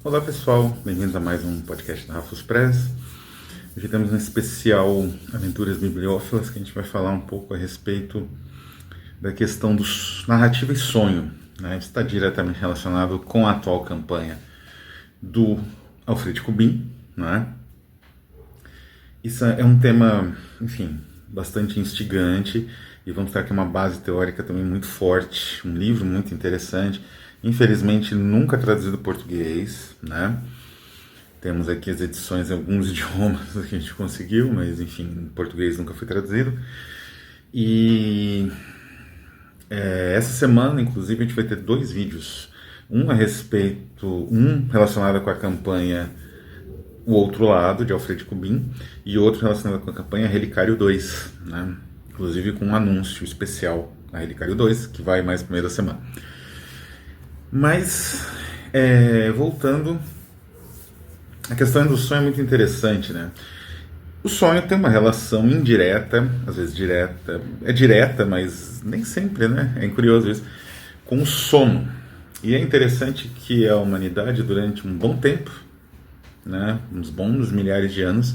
Olá pessoal, bem-vindos a mais um podcast da Rafus Press. Hoje temos um especial Aventuras Bibliófilas que a gente vai falar um pouco a respeito da questão do narrativa e sonho, né? Isso está diretamente relacionado com a atual campanha do Alfred Kubin, né? Isso é um tema, enfim, bastante instigante e vamos ter aqui uma base teórica também muito forte, um livro muito interessante. Infelizmente nunca traduzido para português, né? Temos aqui as edições em alguns idiomas que a gente conseguiu, mas enfim, em português nunca foi traduzido. E essa semana, inclusive, a gente vai ter dois vídeos. Um relacionado com a campanha O Outro Lado, de Alfred Kubin, e outro relacionado com a campanha Relicário 2, né? Inclusive com um anúncio especial na Relicário 2, que vai mais no meio da semana. Mas, voltando, a questão do sonho é muito interessante, né? O sonho tem uma relação indireta, às vezes direta, é direta, mas nem sempre, né? É curioso isso, com o sono. E é interessante que a humanidade, durante um bom tempo, né, uns bons milhares de anos,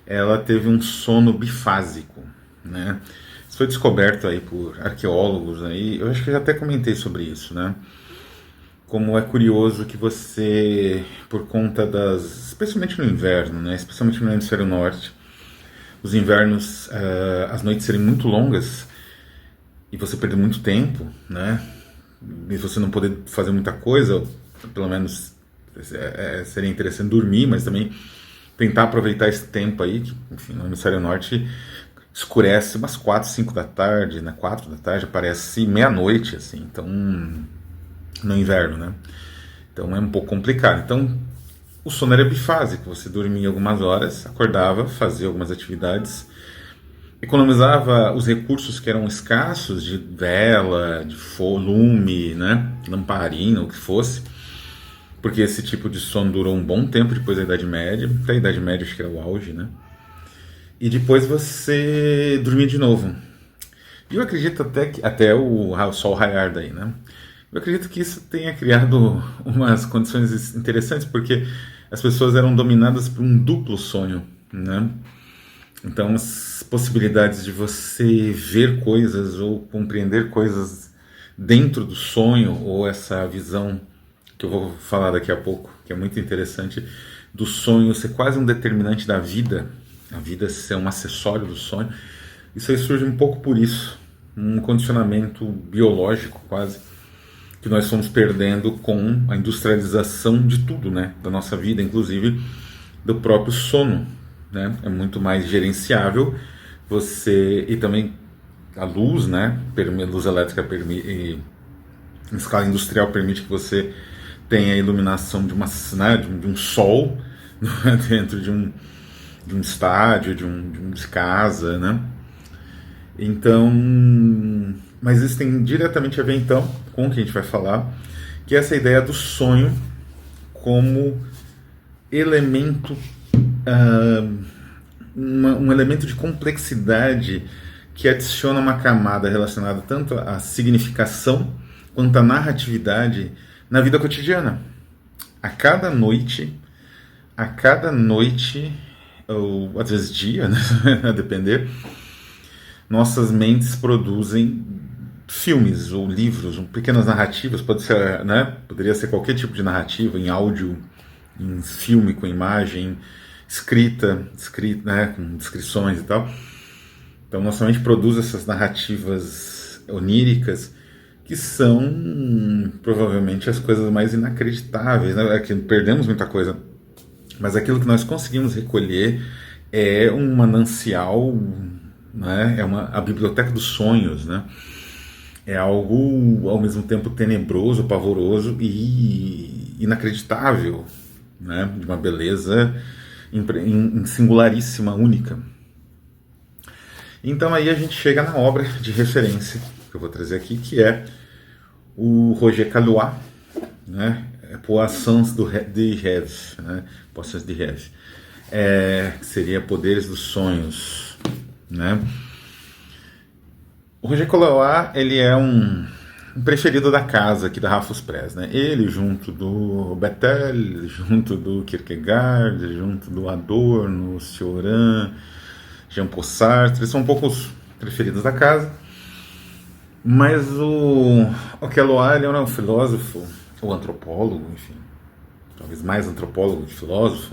ela teve um sono bifásico, né? Isso foi descoberto aí por arqueólogos aí, eu acho que eu já até comentei sobre isso, né? Como é curioso que você, por conta especialmente no inverno, né, especialmente no hemisfério norte, os invernos, as noites serem muito longas e você perder muito tempo, né, e você não poder fazer muita coisa, pelo menos seria interessante dormir, mas também tentar aproveitar esse tempo aí, que enfim, no hemisfério norte escurece umas 4, 5 da tarde, né, 4 da tarde aparece meia-noite, assim, então no inverno, né? Então é um pouco complicado. Então o sono era bifásico, você dormia algumas horas, acordava, fazia algumas atividades, economizava os recursos que eram escassos de vela, de lume, né? Lamparina, o que fosse, porque esse tipo de sono durou um bom tempo depois da Idade Média, até a Idade Média acho que era o auge, né? E depois você dormia de novo. E eu acredito até o sol raiar daí, né? Eu acredito que isso tenha criado umas condições interessantes, porque as pessoas eram dominadas por um duplo sonho, né? Então, as possibilidades de você ver coisas ou compreender coisas dentro do sonho, ou essa visão que eu vou falar daqui a pouco, que é muito interessante, do sonho ser quase um determinante da vida, a vida ser um acessório do sonho, isso aí surge um pouco por isso, um condicionamento biológico quase, que nós fomos perdendo com a industrialização de tudo, né? Da nossa vida, inclusive do próprio sono, né? É muito mais gerenciável e também a luz, né? A luz elétrica em escala industrial permite que você tenha a iluminação de um sol dentro de um estádio, de casa, né? Então, mas isso tem diretamente a ver então com o que a gente vai falar, que é essa ideia do sonho como elemento, um elemento de complexidade que adiciona uma camada relacionada tanto à significação quanto à narratividade na vida cotidiana. A cada noite, ou às vezes dia, né? A depender, nossas mentes produzem filmes ou livros, ou pequenas narrativas, pode ser, né? Poderia ser qualquer tipo de narrativa, em áudio, em filme com imagem, escrita, né? Com descrições e tal. Então nossa mente produz essas narrativas oníricas que são provavelmente as coisas mais inacreditáveis, né? É que perdemos muita coisa, mas aquilo que nós conseguimos recolher é um manancial, né? A biblioteca dos sonhos, né? É algo ao mesmo tempo tenebroso, pavoroso e inacreditável, né? De uma beleza singularíssima, única. Então aí a gente chega na obra de referência que eu vou trazer aqui, que é o Roger Caillois, né? Poissons de Rêve, né? Poissons de Rêve, que seria Poderes dos Sonhos, né? O Roger Caillois, ele é preferido da casa aqui da Rafus Press, né? Ele junto do Bethel, junto do Kierkegaard, junto do Adorno, Cioran, Jean-Paul Sartre, são um pouco os preferidos da casa. Mas o Keloir, ele era um filósofo, ou antropólogo, enfim, talvez mais antropólogo que filósofo,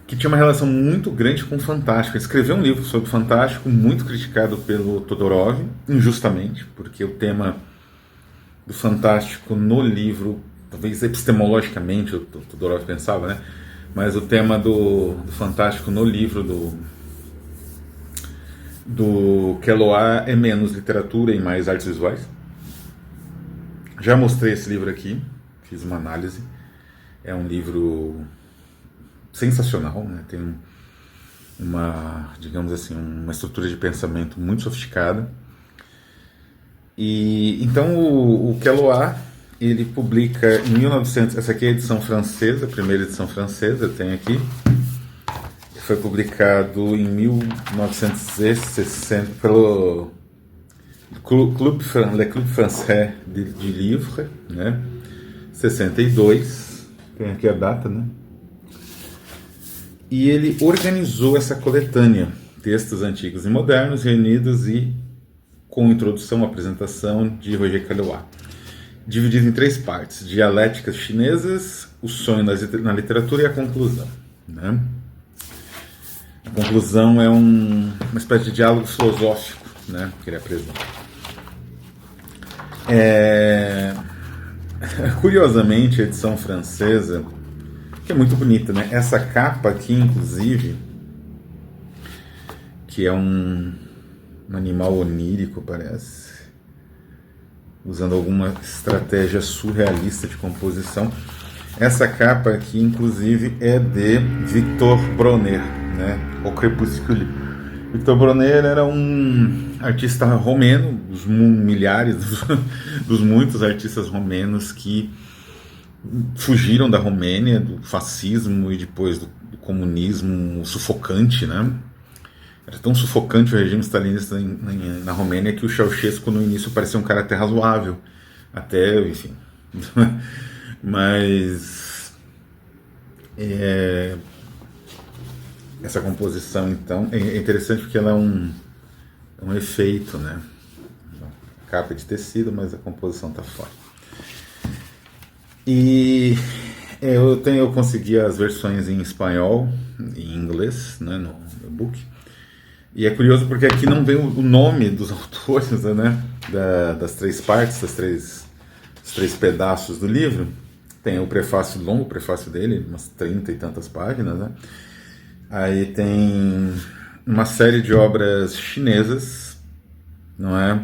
que tinha uma relação muito grande com o fantástico. Ele escreveu um livro sobre o fantástico, muito criticado pelo Todorov, injustamente, porque o tema do fantástico no livro, talvez epistemologicamente, o Todorov pensava, né? Mas o tema do fantástico no livro do Keloir é menos literatura e mais artes visuais. Já mostrei esse livro aqui, fiz uma análise. É um livro sensacional, né? Tem digamos assim, uma estrutura de pensamento muito sofisticada. E então o Keloir, ele publica em 1900, essa aqui é a edição francesa, a primeira edição francesa, eu tenho aqui. Foi publicado em 1960 pelo Le Club Français de Livres, né? 62, tem aqui a data, né? E ele organizou essa coletânea, textos antigos e modernos, reunidos e com introdução, apresentação de Roger Caillois, dividido em 3 partes: dialéticas chinesas, o sonho na literatura e a conclusão, né? A conclusão é uma espécie de diálogo filosófico, né, que ele apresenta. Curiosamente, a edição francesa, que é muito bonita, né? Essa capa aqui, inclusive, que é um animal onírico, parece, usando alguma estratégia surrealista de composição. Essa capa aqui, inclusive, é de Victor Bronner, né? O Crepúsculo. Victor Bronner era um artista romeno, dos milhares, dos muitos artistas romenos que fugiram da Romênia, do fascismo e depois do comunismo sufocante, né? Era tão sufocante o regime stalinista na Romênia que o Ceausescu no início parecia um cara até razoável, até, enfim. Mas essa composição, então, é interessante porque ela é um efeito, né? Capa de tecido, mas a composição está fora. E eu consegui as versões em espanhol e em inglês, né, no e-book. E é curioso porque aqui não vem o nome dos autores, né, das 3 partes, dos 3 pedaços do livro. Tem o prefácio longo, o prefácio dele, umas 30 e tantas páginas, né? Aí tem uma série de obras chinesas, não é?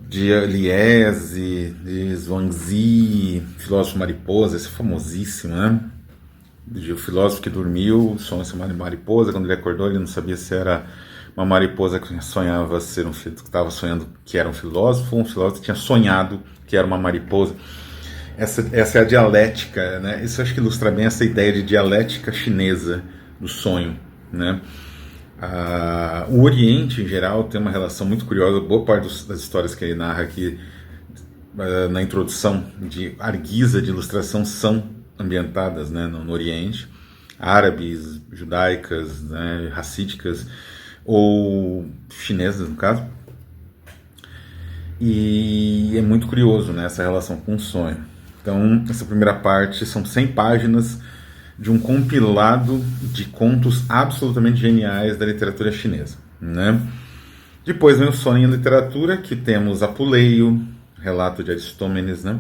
De Liese, de Zhuangzi, filósofo mariposa, esse é famosíssimo, né? O filósofo que dormiu, sonhou ser uma mariposa, quando ele acordou ele não sabia se era uma mariposa que sonhava ser que estava sonhando que era um filósofo, ou um filósofo que tinha sonhado que era uma mariposa. Essa é a dialética, né? Isso acho que ilustra bem essa ideia de dialética chinesa do sonho, né? O Oriente, em geral, tem uma relação muito curiosa. Boa parte das histórias que ele narra aqui na introdução de Arguisa, de ilustração, são ambientadas, né, no Oriente, árabes, judaicas, né, racídicas ou chinesas, no caso. E é muito curioso, né, essa relação com o sonho. Então, essa primeira parte são 100 páginas de um compilado de contos absolutamente geniais da literatura chinesa, né? Depois vem o Sonho em Literatura, que temos Apuleio, Relato de Aristómenes, né?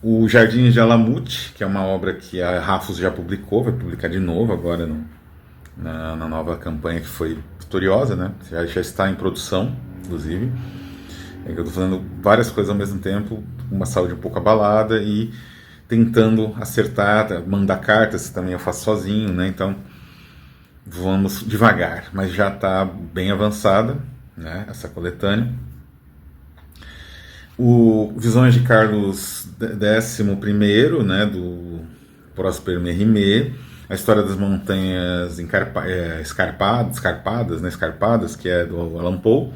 O Jardins de Alamut, que é uma obra que a Rafus já publicou, vai publicar de novo agora na nova campanha que foi vitoriosa, né? Já está em produção, inclusive. É que eu estou fazendo várias coisas ao mesmo tempo, com uma saúde um pouco abalada e tentando acertar, mandar cartas também eu faço sozinho, né? Então vamos devagar, mas já está bem avançada, né, essa coletânea. O Visões de Carlos XI, né, do Prosper Mérimée, a História das Montanhas Escarpadas, que é do Allan Poe,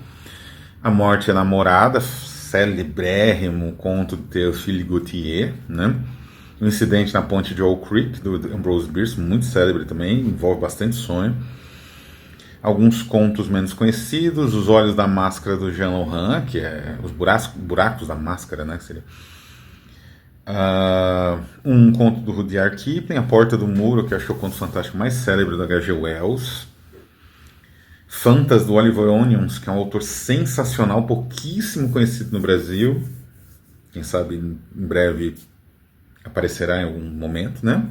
A Morte é Namorada, celebrérrimo conto de Théophile Gautier, né? O Incidente na Ponte de Oak Creek, do Ambrose Bierce, muito célebre também, envolve bastante sonho. Alguns contos menos conhecidos, Os Olhos da Máscara, do Jean Lohan, que é os buracos da máscara, né? Que seria. Um conto do Rudyard Kipling, A Porta do Muro, que acho que é o conto fantástico mais célebre do H.G. Wells. Fantas, do Oliver Onions, que é um autor sensacional, pouquíssimo conhecido no Brasil. Quem sabe em breve aparecerá em algum momento, né?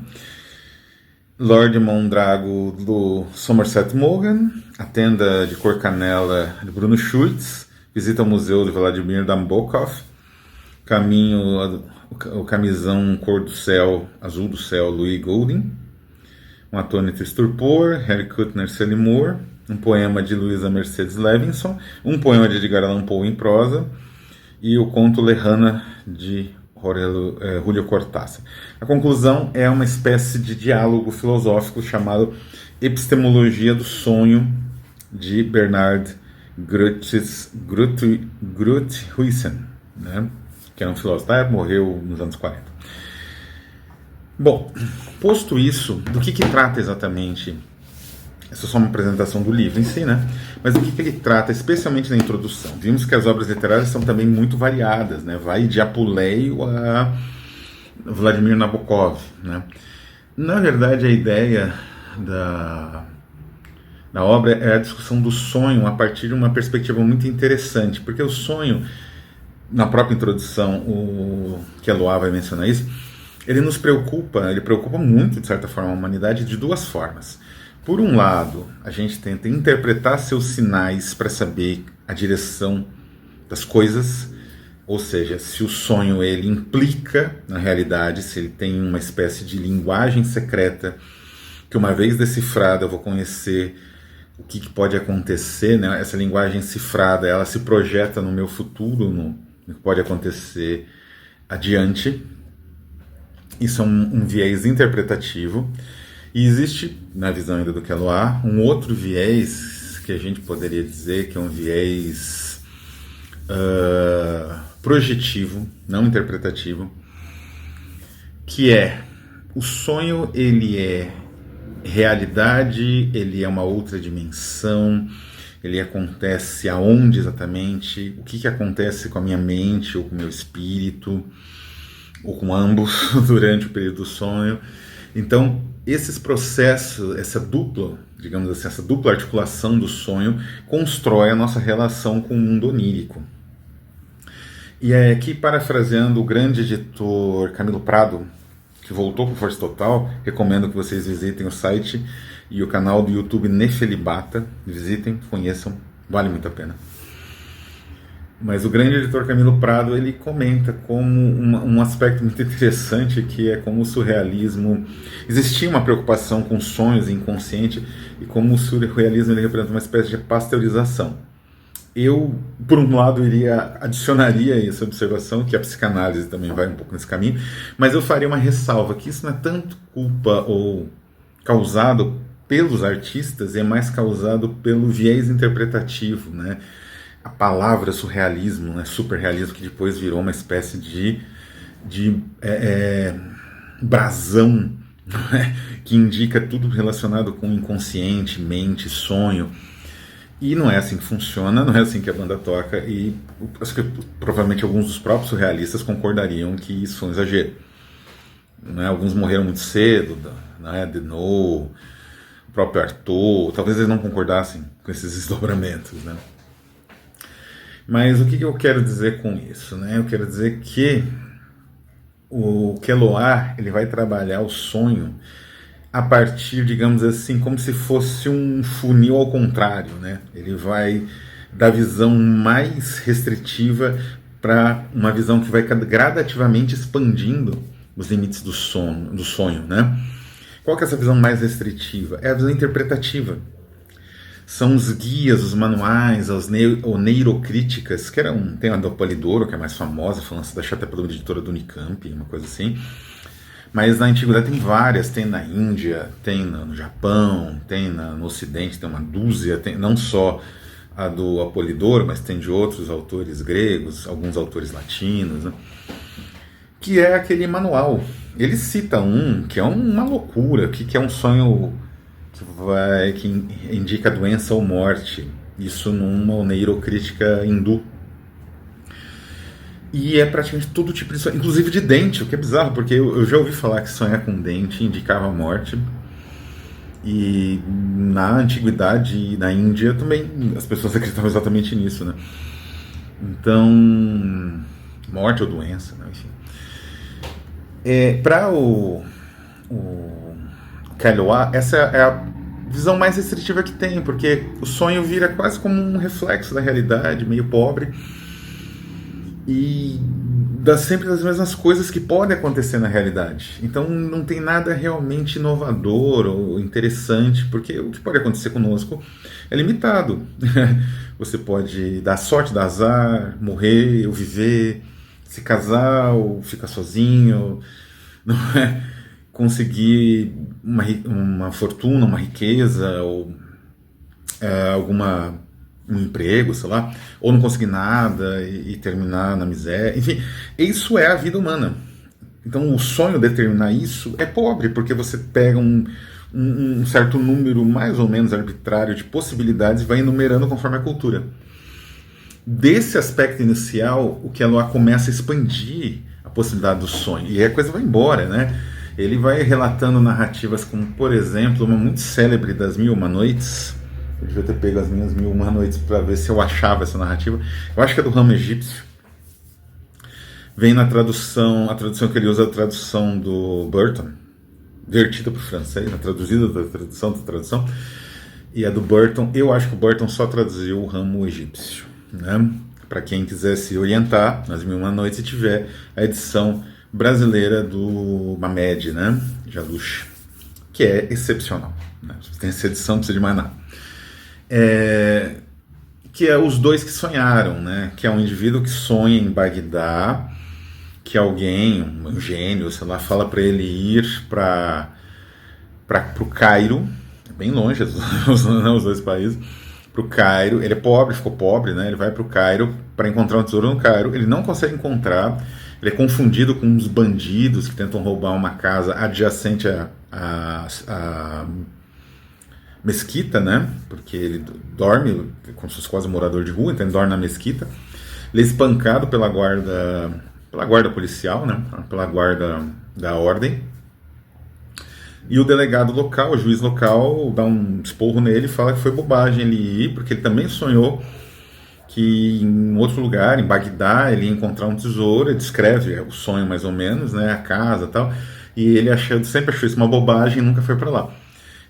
Lord Mondrago, do Somerset Maugham. A Tenda de Cor Canela, de Bruno Schultz. Visita ao Museu de Vladimir Nabokov. O Camisão Cor do Céu, Azul do Céu, Louis Golding. Um Atônito Estupor, Harry Kuttner Seymour. Um poema de Luisa Mercedes Levinson. Um poema de Edgar Allan Poe em prosa. E o conto Lejana, de Julio Cortázar. A conclusão é uma espécie de diálogo filosófico chamado Epistemologia do Sonho, de Bernard Grothuizen, né? Que era um filósofo, morreu nos anos 40. Bom, posto isso, do que trata exatamente? Essa é só uma apresentação do livro em si, né? Mas do que ele trata, especialmente na introdução? Vimos que as obras literárias são também muito variadas, né? Vai de Apuleio a Vladimir Nabokov, né? Na verdade, a ideia da obra é a discussão do sonho a partir de uma perspectiva muito interessante, porque o sonho, na própria introdução, o Keloa vai mencionar isso, ele preocupa muito, de certa forma, a humanidade de duas formas. Por um lado, a gente tenta interpretar seus sinais para saber a direção das coisas, ou seja, se o sonho ele implica na realidade, se ele tem uma espécie de linguagem secreta, que uma vez decifrada eu vou conhecer o que pode acontecer, né? Essa linguagem cifrada, ela se projeta no meu futuro, no que pode acontecer adiante. Isso é um viés interpretativo. E existe, na visão ainda do Keloa, um outro viés que a gente poderia dizer que é um viés projetivo, não interpretativo, que é o sonho, ele é realidade, ele é uma outra dimensão, ele acontece aonde exatamente, o que acontece com a minha mente ou com o meu espírito, ou com ambos durante o período do sonho. Então, esses processos, essa dupla articulação do sonho constrói a nossa relação com o mundo onírico. E é aqui, parafraseando o grande editor Camilo Prado, que voltou para o Força Total, recomendo que vocês visitem o site e o canal do YouTube Nefelibata. Visitem, conheçam, vale muito a pena. Mas o grande editor Camilo Prado, ele comenta como um aspecto muito interessante, que é como o surrealismo... Existia uma preocupação com sonhos inconsciente, e como o surrealismo ele representa uma espécie de pasteurização. Eu, por um lado, adicionaria essa observação, que a psicanálise também vai um pouco nesse caminho, mas eu faria uma ressalva, que isso não é tanto culpa ou causado pelos artistas, é mais causado pelo viés interpretativo, né? A palavra surrealismo, né, superrealismo, que depois virou uma espécie de brasão, né, que indica tudo relacionado com inconsciente, mente, sonho. E não é assim que funciona, não é assim que a banda toca, e acho que provavelmente alguns dos próprios surrealistas concordariam que isso foi um exagero. Né? Alguns morreram muito cedo, né? Deneau, o próprio Artaud, talvez eles não concordassem com esses desdobramentos, né? Mas o que eu quero dizer com isso? Né? Eu quero dizer que o Keloa ele vai trabalhar o sonho a partir, digamos assim, como se fosse um funil ao contrário, né? Ele vai da visão mais restritiva para uma visão que vai gradativamente expandindo os limites do sonho, né? Qual que é essa visão mais restritiva? É a visão interpretativa. São os guias, os manuais, as neurocríticas, que tem a do Polidoro, que é a mais famosa, falando da chata pela editora do Unicamp, uma coisa assim. Mas na antiguidade tem várias, tem na Índia, tem no Japão, tem no Ocidente, tem uma dúzia, tem não só a do Apolidoro, mas tem de outros autores gregos, alguns autores latinos, né? Que é aquele manual. Ele cita um que é uma loucura, que é um sonho que indica doença ou morte. Isso numa oneirocrítica hindu. E é praticamente todo tipo de sonho, inclusive de dente, o que é bizarro, porque eu já ouvi falar que sonhar com dente indicava a morte. E na antiguidade e na Índia também as pessoas acreditavam exatamente nisso, né? Então, morte ou doença, né? Enfim. Para o Kahlua, essa é a visão mais restritiva que tem, porque o sonho vira quase como um reflexo da realidade, meio pobre, e dá sempre as mesmas coisas que podem acontecer na realidade. Então não tem nada realmente inovador ou interessante, porque o que pode acontecer conosco é limitado. Você pode dar sorte, dar azar, morrer ou viver, se casar ou ficar sozinho, não é? Conseguir uma fortuna, uma riqueza, ou um emprego, sei lá, ou não conseguir nada e terminar na miséria. Enfim, isso é a vida humana. Então o sonho determinar isso é pobre, porque você pega um certo número mais ou menos arbitrário de possibilidades e vai enumerando conforme a cultura. Desse aspecto inicial, o Kahlua começa a expandir a possibilidade do sonho, e aí a coisa vai embora, né? Ele vai relatando narrativas como, por exemplo, uma muito célebre das Mil e Uma Noites. Eu devia ter pego as minhas 1001 Noites para ver se eu achava essa narrativa. Eu acho que é do ramo egípcio. Vem na tradução, a tradução que ele usa é a tradução do Burton, vertida para o francês, traduzida da tradução, e a do Burton. Eu acho que o Burton só traduziu o ramo egípcio, né? Para quem quiser se orientar nas 1001 Noites e tiver a edição brasileira do Mamed, né? Jalouche, que é excepcional, né? Se tem essa edição, não precisa de mais nada. Que é Os Dois que Sonharam, né? Que é um indivíduo que sonha em Bagdá, que alguém, um gênio, sei lá, fala para ele ir para o Cairo, bem longe os dois países, para o Cairo. Ele é pobre, ficou pobre, né? Ele vai para o Cairo para encontrar um tesouro no Cairo. Ele não consegue encontrar. Ele é confundido com uns bandidos que tentam roubar uma casa adjacente à mesquita, né? Porque ele dorme como se fosse quase um morador de rua, então ele dorme na mesquita. Ele é espancado pela guarda policial, né? Pela guarda da ordem. E o delegado local, o juiz local, dá um esporro nele e fala que foi bobagem ele ir, porque ele também sonhou que em outro lugar, em Bagdá, ele ia encontrar um tesouro. Ele descreve o sonho mais ou menos, né? A casa e tal. E ele sempre achou isso uma bobagem e nunca foi para lá.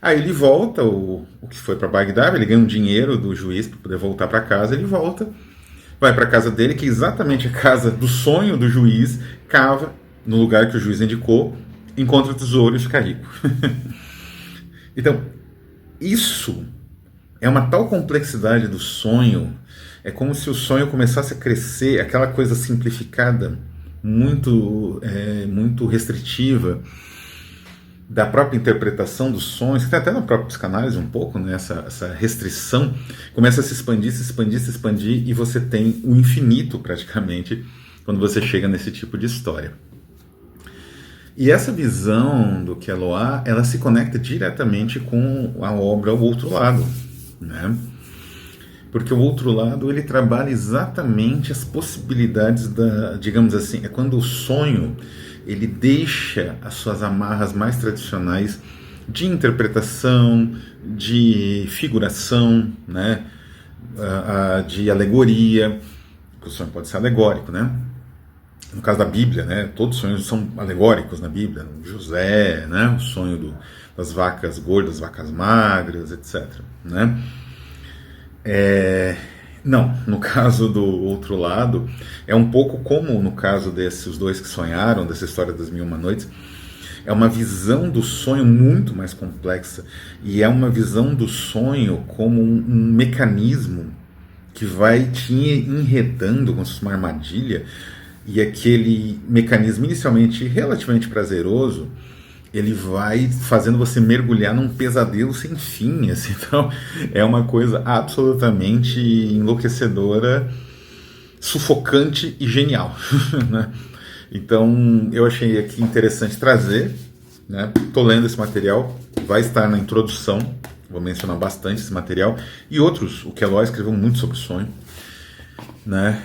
Aí ele volta, o que foi para Bagdá, ele ganha um dinheiro do juiz para poder voltar para casa. Ele volta, vai para a casa dele, que é exatamente a casa do sonho do juiz, cava no lugar que o juiz indicou, encontra o tesouro e fica rico. Então, isso é uma tal complexidade do sonho, é como se o sonho começasse a crescer, aquela coisa simplificada, muito restritiva, da própria interpretação dos sonhos, que tem até na própria psicanálise um pouco, né? Essa restrição começa a se expandir, e você tem o infinito praticamente quando você chega nesse tipo de história. E essa visão do Kahlua, ela se conecta diretamente com a obra O Outro Lado, né? Porque o outro lado, ele trabalha exatamente as possibilidades digamos assim, é quando o sonho ele deixa as suas amarras mais tradicionais de interpretação, de figuração, né? De alegoria, porque o sonho pode ser alegórico, né? No caso da Bíblia, né? Todos os sonhos são alegóricos na Bíblia. José, né? O sonho das vacas gordas, vacas magras, etc., né? Não, no caso do outro lado, é um pouco como no caso desses dois que sonharam, dessa história das 1001 Noites, é uma visão do sonho muito mais complexa, e é uma visão do sonho como um mecanismo que vai te enredando como se fosse uma armadilha, e aquele mecanismo inicialmente relativamente prazeroso, ele vai fazendo você mergulhar num pesadelo sem fim, assim. Então é uma coisa absolutamente enlouquecedora, sufocante e genial, né? Então eu achei aqui interessante trazer, né? Tô lendo esse material, vai estar na introdução, vou mencionar bastante esse material e outros. O Kellogg escreveu muito sobre sonho, né?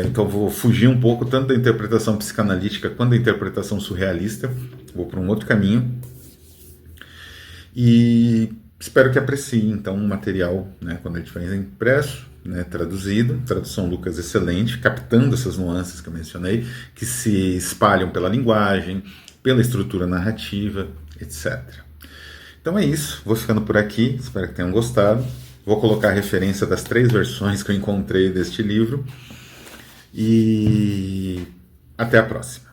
Então vou fugir um pouco tanto da interpretação psicanalítica quanto da interpretação surrealista, vou para um outro caminho e espero que apreciem então o material, né, quando ele estiver impresso, né, traduzido, tradução Lucas excelente, captando essas nuances que eu mencionei, que se espalham pela linguagem, pela estrutura narrativa, etc. Então é isso, vou ficando por aqui, espero que tenham gostado. Vou colocar a referência das 3 versões que eu encontrei deste livro e até a próxima.